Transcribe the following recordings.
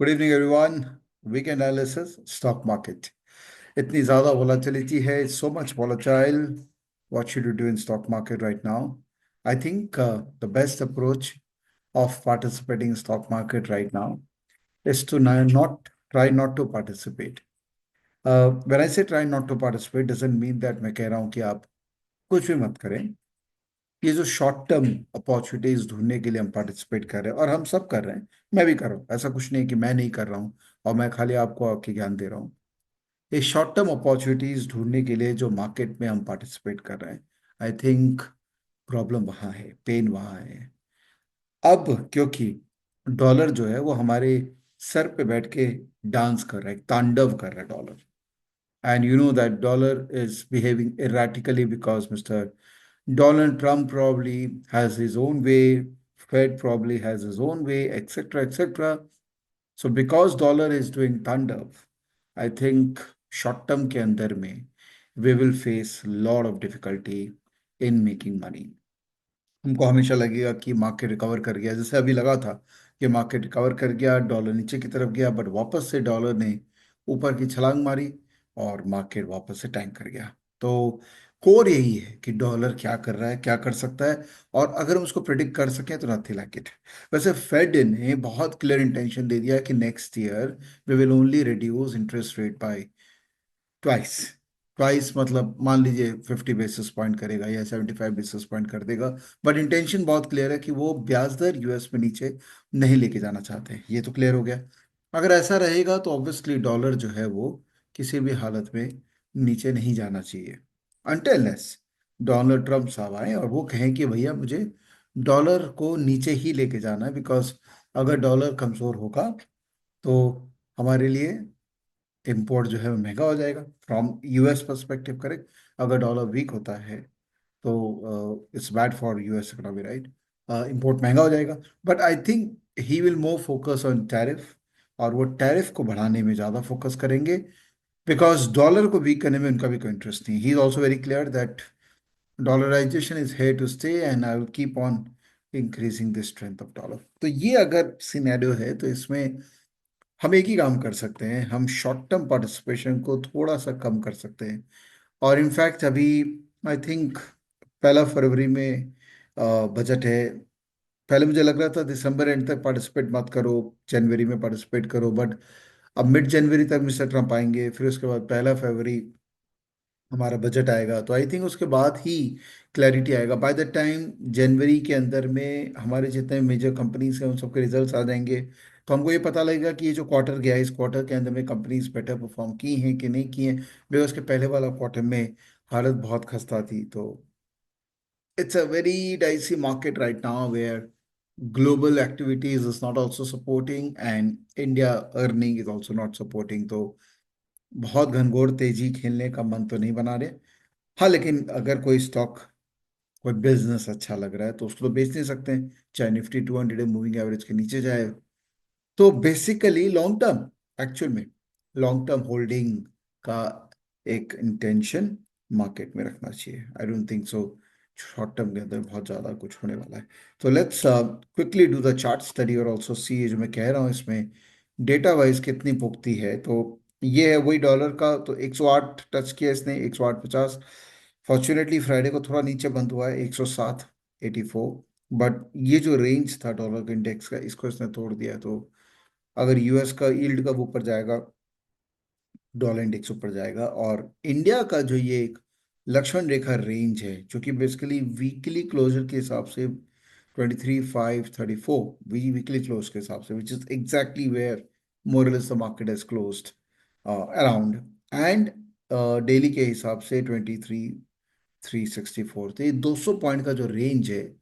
Good evening everyone. Weekend analysis stock market. इतनी ज़्यादा volatility है, so much volatile. What should you do in stock market right now? I think the best approach of participating in stock market right now is to not try not to participate. When I say try not to participate doesn't mean that मैं कह रहा हूँ कि आप कुछ भी मत करें। ये जो शॉर्ट टर्म अपॉर्चुनिटीज ढूंढने के लिए हम पार्टिसिपेट कर रहे हैं, और हम सब कर रहे हैं, मैं भी कर रहा हूँ, ऐसा कुछ नहीं कि मैं नहीं कर रहा हूँ और मैं खाली आपको आपके ज्ञान दे रहा हूँ। ये शॉर्ट टर्म अपॉर्चुनिटीज ढूंढने के लिए जो मार्केट में हम पार्टिसिपेट कर रहे हैं, आई थिंक प्रॉब्लम वहाँ है, पेन वहाँ है। अब क्योंकि डॉलर जो है वो हमारे सर पे बैठ के डांस कर रहा है, तांडव कर रहा है dollar. And you know that dollar is behaving erratically because mister Donald Trump probably has his own way, Fed probably has his own way, etc., etc. So because dollar is doing तांडव, I think short term के अंदर में we will face lot of difficulty in making money. हमको हमेशा लगेगा कि market recover कर गया, जैसे अभी लगा था कि मार्केट रिकवर कर गया, डॉलर नीचे की तरफ गया, बट वापस से डॉलर ने ऊपर की छलांग मारी और मार्केट वापस से टैंक कर गया। तो कोर यही है कि डॉलर क्या कर रहा है, क्या कर सकता है, और अगर हम उसको प्रिडिक्ट कर सकें तो नथिंग लाइक इट। वैसे फेड ने बहुत क्लियर इंटेंशन दे दिया है कि next year we will only reduce interest rate by twice. Twice मतलब मान लीजिए 50 बेसिस पॉइंट करेगा या 75 बेसिस पॉइंट कर देगा, बट इंटेंशन बहुत क्लियर है कि वो ब्याज दर यूएस में नीचे नहीं लेके जाना चाहते हैं, ये तो क्लियर हो गया। अगर ऐसा रहेगा तो ऑब्वियसली डॉलर जो है वो किसी भी हालत में नीचे नहीं जाना चाहिए, अनटिल डोनाल्ड ट्रम्प साहब आए और वो कहें कि भैया मुझे डॉलर को नीचे ही लेके जाना है, बिकॉज अगर डॉलर कमजोर होगा तो हमारे लिए इम्पोर्ट जो है वो महंगा हो जाएगा फ्रॉम यूएस पर्सपेक्टिव, करेक्ट। अगर डॉलर वीक होता है तो it's bad for US economy, right. Import महंगा हो जाएगा। But I think he will more focus on tariff, और वो टैरिफ को बढ़ाने में ज़्यादा फोकस करेंगे, बिकॉज डॉलर को वीक करने में उनका भी कोई इंटरेस्ट नहीं। He is also very clear that dollarization is here to stay and I will keep on increasing the strength of dollar. तो ये अगर सिनेरियो है तो इसमें हम एक ही काम कर सकते हैं, हम शॉर्ट टर्म पार्टिसिपेशन को थोड़ा सा कम कर सकते हैं। और इनफैक्ट अभी आई थिंक 1 फरवरी में बजट है। पहले मुझे लग रहा था दिसंबर एंड तक पार्टिसिपेट मत करो, जनवरी में पार्टिसिपेट करो, बट अब मिड जनवरी तक मिस्टर ट्रम्प आएंगे, फिर उसके बाद 1 फरवरी हमारा बजट आएगा, तो आई थिंक उसके बाद ही क्लैरिटी आएगा। बाय द टाइम जनवरी के अंदर में हमारे जितने मेजर कंपनीज हैं उन सबके रिजल्ट्स आ जाएंगे, तो हमको ये पता लगेगा कि ये जो क्वार्टर गया है, इस क्वार्टर के अंदर में कंपनीज बेटर परफॉर्म की हैं कि नहीं की हैं। बिकॉज उसके पहले वाला क्वार्टर में हालत बहुत खस्ता थी। तो it's a very dicey market right now where global activities is not also supporting and India earning is also not supporting। तो बहुत घनघोर तेजी खेलने का मन तो नहीं बना रहे। हाँ, लेकिन अगर कोई स्टॉक, कोई बिजनेस अच्छा लग रहा है तो उसको तो बेच नहीं सकते हैं, चाहे निफ्टी 200 मूविंग एवरेज के नीचे जाए। तो बेसिकली लॉन्ग टर्म, एक्चुअल में लॉन्ग टर्म होल्डिंग का एक इंटेंशन मार्केट में रखना चाहिए। I don't think so short term के अंदर बहुत ज़्यादा कुछ होने वाला है। तो let's quickly do the chart study और ऑल्सो सी, ये जो मैं कह रहा हूँ इसमें डेटा वाइज कितनी पुख्ती है। तो ये है वही डॉलर का, तो 108 टच किया इसने, 108.50। फॉर्चुनेटली फ्राइडे को थोड़ा नीचे बंद हुआ है, 107.84। बट ये जो रेंज था डॉलर के इंडेक्स का, इसको इसने तोड़ दिया। तो अगर यूएस का यील्ड कब ऊपर जाएगा, डॉलर इंडेक्स ऊपर जाएगा। और इंडिया का जो ये एक लक्ष्मण रेखा रेंज है, जो कि बेसिकली वीकली क्लोजर के हिसाब से 23,534, वीकली क्लोज के हिसाब से, which is exactly where more or less the market has closed around. And daily के हिसाब से 23,364। तो ये 200 पॉइंट का जो रेंज है,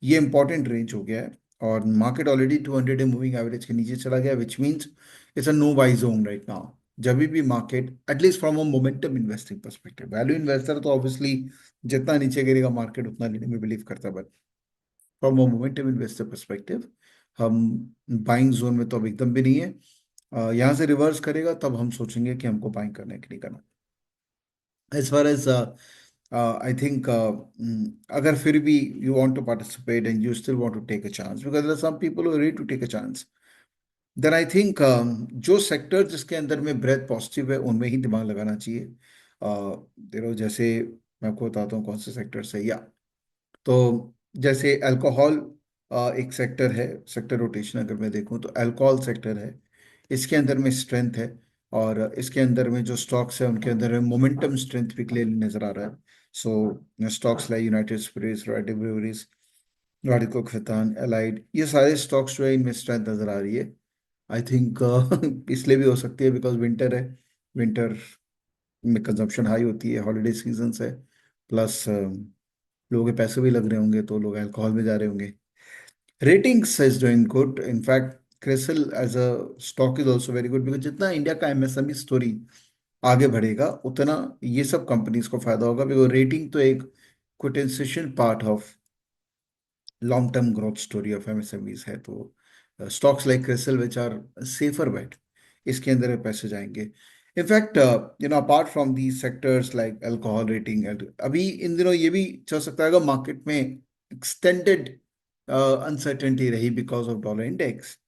ये इंपॉर्टेंट रेंज हो गया है। और मार्केट ऑलरेडी 200 मूविंग एवरेज के नीचे चला गया, which means it's a no buy zone right now. जब भी market, at least from a momentum investing perspective, value investor तो ऑब्वियसली जितना नीचे गिरेगा मार्केट उतना लेने में बिलीव करता है, but from a momentum investor perspective हम बाइंग जोन में तो अब एकदम भी नहीं है। यहाँ से रिवर्स करेगा तब हम सोचेंगे कि हमको बाइंग करना है कि नहीं करना। as far as I think agar fir bhi you want to participate and you still want to take a chance, because there are some people who are ready to take a chance, then I think जो sector जिसके अंदर में breath positive है उनमें ही दिमाग लगाना चाहिए। जैसे मैं आपको बताता हूँ कौन से सेक्टर से, या तो जैसे अल्कोहल एक सेक्टर है, सेक्टर रोटेशन अगर मैं देखूं तो अल्कोहल सेक्टर है, इसके अंदर में स्ट्रेंथ है। और इसके अंदर में जो स्टॉक्स है उनके अंदर में मोमेंटम स्ट्रेंथ भी क्लियरली नजर आ रहा है। So stocks like United Spirits, Royal Breweries, Radico Khaitan, Allied, ये सारे स्टॉक्स जो है इनमें स्ट्रेंथ नजर आ रही है। आई थिंक इसलिए भी हो सकती है बिकॉज विंटर है, विंटर में कंजम्पशन हाई होती है, हॉलीडे सीजन है, प्लस लोगों के पैसे भी लग रहे होंगे तो लोग अल्कोहल में जा रहे होंगे। Ratings is doing good, in fact CRISIL as a stock is also very good, because जितना इंडिया का एमएसएमई स्टोरी आगे बढ़ेगा उतना ये सब कंपनीज को फायदा होगा, बिकॉज रेटिंग तो एक quintessential part of long term growth story of MSMEs है। तो stocks like CRISIL which are safer bet, इसके अंदर पैसे जाएंगे। In fact apart from the sectors like alcohol rating, अभी इन दिनों ये भी चल सकता है अगर मार्केट में एक्सटेंडेड अनसर्टेनिटी रही बिकॉज ऑफ डॉलर इंडेक्स,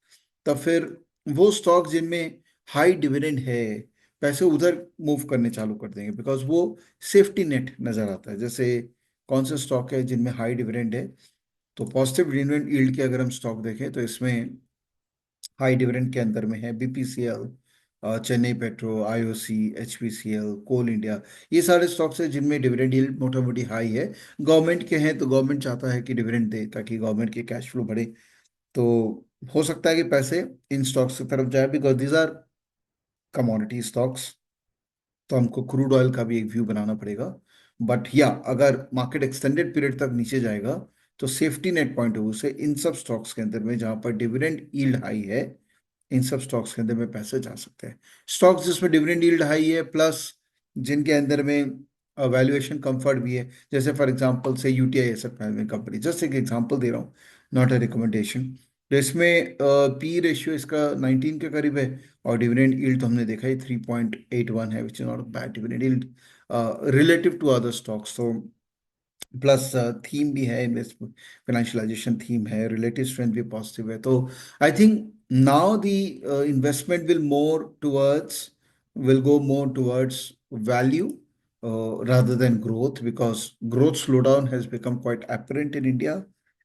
तब फिर वो स्टॉक जिनमें हाई डिविडेंड है पैसे उधर मूव करने चालू कर देंगे, बिकॉज वो सेफ्टी नेट नजर आता है। जैसे कौन से स्टॉक है जिनमें हाई डिविडेंड है, तो पॉजिटिव डिविडेंड यील्ड के अगर हम स्टॉक देखें तो इसमें हाई डिविडेंड के अंदर में है BPCL, Chennai petro, IOC, HPCL, coal India. ये सारे स्टॉक्स हैं जिनमें डिविडेंड यील्ड मोटा मोटी हाई है, गवर्नमेंट के हैं, तो गवर्नमेंट चाहता है कि डिविडेंड दे ताकि गवर्नमेंट के कैश फ्लो बढ़े। तो हो सकता है कि पैसे इन स्टॉक्स की तरफ जाए, because these are commodity stocks. तो हमको क्रूड ऑयल का भी एक व्यू बनाना पड़ेगा। बट या अगर मार्केट एक्सटेंडेड पीरियड तक नीचे जाएगा तो safety net point of view से इन सब स्टॉक्स के अंदर में जहां पर डिविडेंड यील्ड हाई है, इन सब स्टॉक्स के अंदर में पैसे जा सकते हैं। स्टॉक्स जिसमें डिविडेंड यील्ड हाई है प्लस जिनके अंदर में वैल्यूएशन कंफर्ट भी है, जैसे फॉर एग्जांपल से UTI asset management company, just एक एग्जांपल दे रहा हूँ, नॉट अ रिकमेंडेशन। तो इसमें पी रेशियो इसका 19 के करीब है, और डिविडेंड यील्ड तो हमने देखा ही 3.81 है, which is not bad dividend yield relative to other stocks. तो प्लस थीम भी है, इन्वेस्ट फाइनेंशियलाइजेशन थीम है, रिलेटिव स्ट्रेंथ भी पॉजिटिव है। तो I think now the investment will go more towards value rather than growth, because growth slowdown has become quite apparent in India,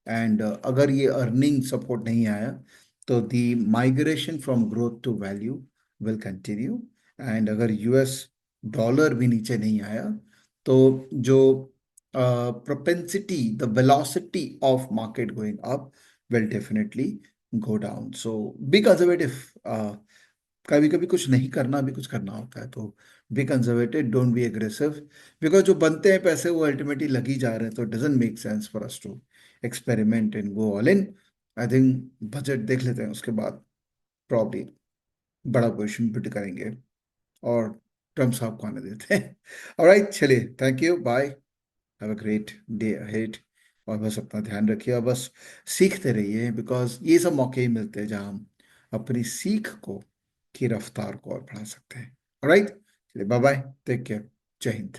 and अगर ये earning support नहीं आया तो the migration from growth to value will continue. And अगर US dollar भी नीचे नहीं आया तो जो propensity, the velocity of market going up will definitely go down. So be conservative. कभी कभी कुछ नहीं करना भी कुछ करना होता है, तो B conservative, don't be aggressive, because जो बनते हैं पैसे वो अल्टीमेटली लग ही जा रहे हैं, तो doesn't make sense for us to experiment and go all in. I think budget देख लेते हैं, उसके बाद प्रॉब्ली बड़ा पोजिशन बिल्ड करेंगे और ट्रम्प साहब को आने देते हैं। ऑलराइट, चलिए, thank you, bye, have a great day ahead. और बस अपना ध्यान रखिए और बस सीखते रहिए, बिकॉज ये सब मौके ही मिलते हैं जहाँ हम अपनी सीख को की रफ्तार को और बढ़ा सकते हैं। ऑलराइट, चलिए, बाय बाय, टेक केयर, जय हिंद।